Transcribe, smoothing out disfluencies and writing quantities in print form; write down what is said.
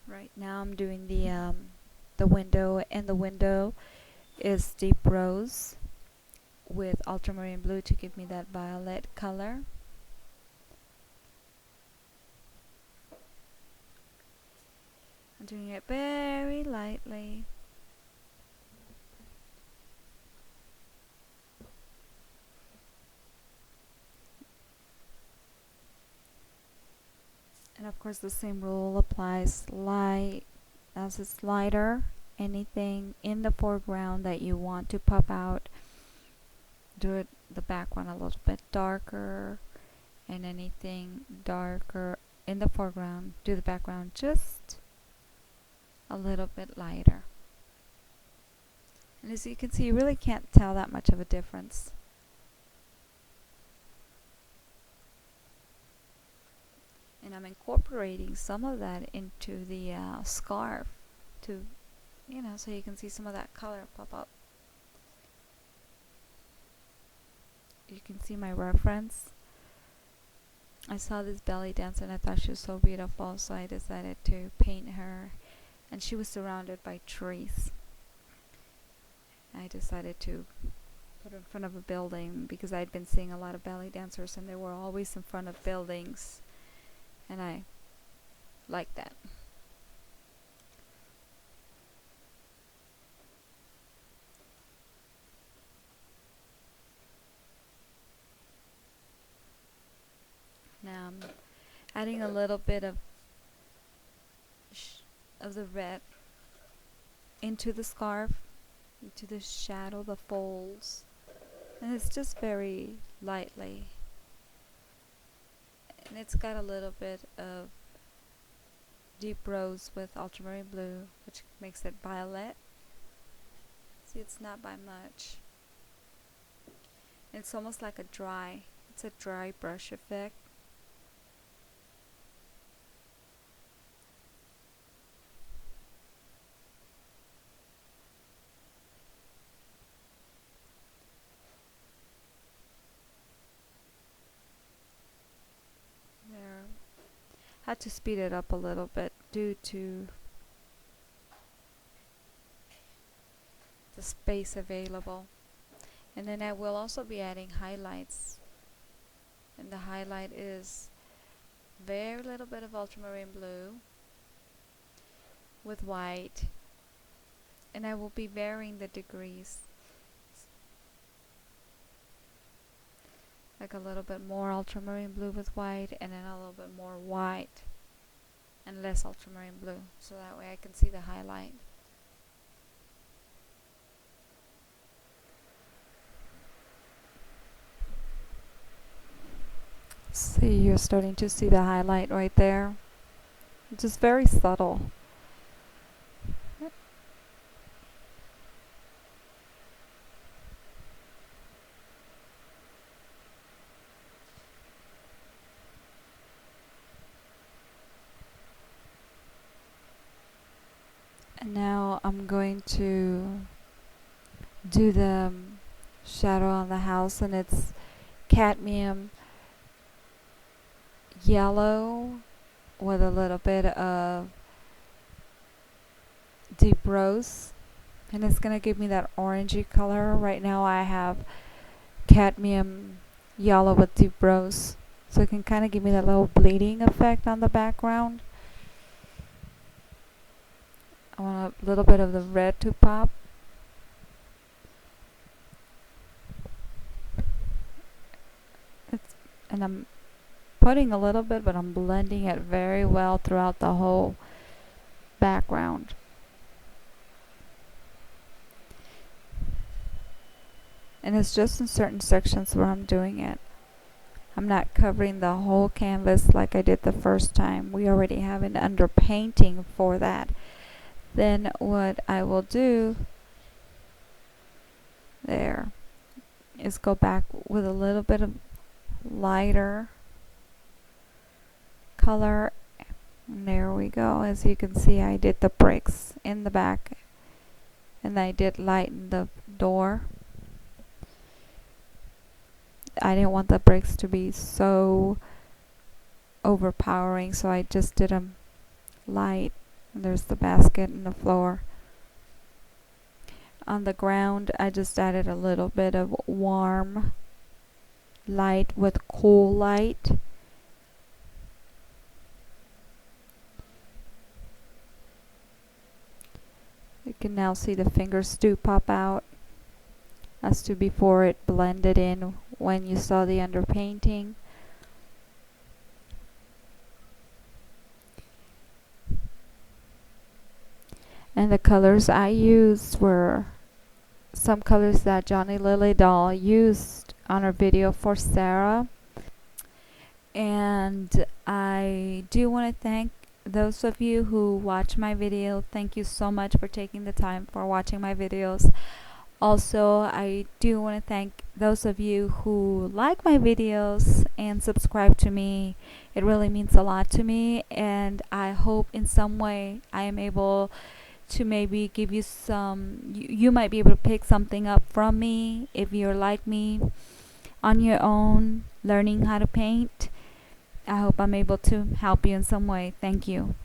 Right now I'm doing the window, and the window is deep rose with ultramarine blue to give me that violet color. I'm doing it very lightly. And of course the same rule applies. Light as it's lighter, anything in the foreground that you want to pop out, do it the background a little bit darker, and anything darker in the foreground, do the background just a little bit lighter. And as you can see, you really can't tell that much of a difference. And I'm incorporating some of that into the scarf to, so you can see some of that color pop up. You can see my reference. I saw this belly dancer and I thought she was so beautiful, so I decided to paint her, and she was surrounded by trees. I decided to put her in front of a building because I'd been seeing a lot of belly dancers and they were always in front of buildings, and I like that. Now I'm adding a little bit of the red into the scarf, into the shadow, the folds, and it's just very lightly. And it's got a little bit of deep rose with ultramarine blue, which makes it violet. See, it's not by much. It's almost like it's a dry brush effect. There, had to speed it up a little bit due to the space available. And then I will also be adding highlights, and the highlight is very little bit of ultramarine blue with white, and I will be varying the degrees, like a little bit more ultramarine blue with white, and then a little bit more white and less ultramarine blue, so that way I can see the highlight. See, you're starting to see the highlight right there. It's just very subtle. And now I'm going to do the shadow on the house, and it's cadmium yellow with a little bit of deep rose, and it's gonna give me that orangey color. Right now I have cadmium yellow with deep rose, so it can kind of give me that little bleeding effect on the background. I want a little bit of the red to pop. And I'm putting a little bit, but I'm blending it very well throughout the whole background. And it's just in certain sections where I'm doing it. I'm not covering the whole canvas like I did the first time. We already have an underpainting for that. Then what I will do there is go back with a little bit of lighter color, and there we go. As you can see, I did the bricks in the back, and I did lighten the door. I didn't want the bricks to be so overpowering, so I just did them light And there's the basket and the floor. On the ground, I just added a little bit of warm light with cool light. You can now see the fingers do pop out as to before it blended in when you saw the underpainting. And the colors I used were some colors that Johnnie Liliedahl used on her video for Sarah. And I do want to thank those of you who watch my video. Thank you so much for taking the time for watching my videos. Also, I do want to thank those of you who like my videos and subscribe to me. It really means a lot to me, and I hope in some way I am able to maybe give you some, you might be able to pick something up from me if you're like me on your own learning how to paint. I hope I'm able to help you in some way. Thank you.